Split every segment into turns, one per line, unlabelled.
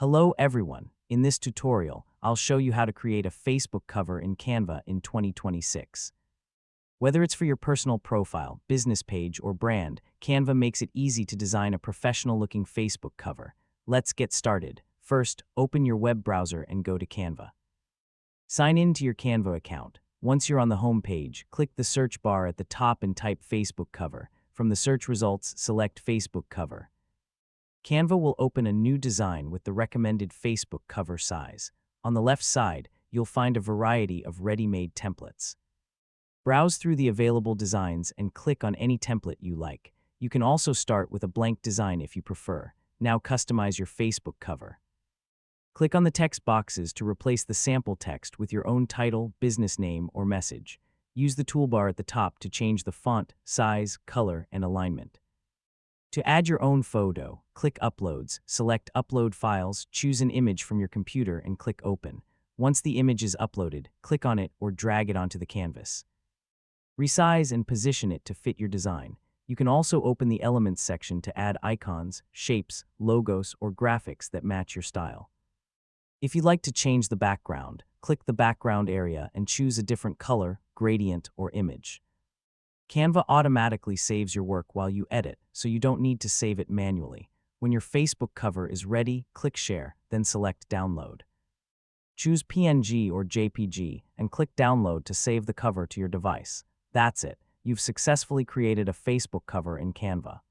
Hello everyone. In this tutorial, I'll show you how to create a Facebook cover in Canva in 2026. Whether it's for your personal profile, business page, or brand, Canva makes it easy to design a professional-looking Facebook cover. Let's get started. First, open your web browser and go to Canva. Sign in to your Canva account. Once you're on the home page, click the search bar at the top and type Facebook cover. From the search results, select Facebook cover. Canva will open a new design with the recommended Facebook cover size. On the left side, you'll find a variety of ready-made templates. Browse through the available designs and click on any template you like. You can also start with a blank design if you prefer. Now customize your Facebook cover. Click on the text boxes to replace the sample text with your own title, business name, or message. Use the toolbar at the top to change the font, size, color, and alignment. To add your own photo, click Uploads, select Upload Files, choose an image from your computer and click Open. Once the image is uploaded, click on it or drag it onto the canvas. Resize and position it to fit your design. You can also open the Elements section to add icons, shapes, logos, or graphics that match your style. If you'd like to change the background, click the background area and choose a different color, gradient, or image. Canva automatically saves your work while you edit, so you don't need to save it manually. When your Facebook cover is ready, click Share, then select Download. Choose PNG or JPG and click Download to save the cover to your device. That's it. You've successfully created a Facebook cover in Canva.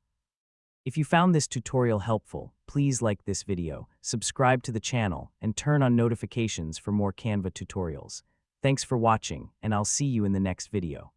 If you found this tutorial helpful, please like this video, subscribe to the channel, and turn on notifications for more Canva tutorials. Thanks for watching, and I'll see you in the next video.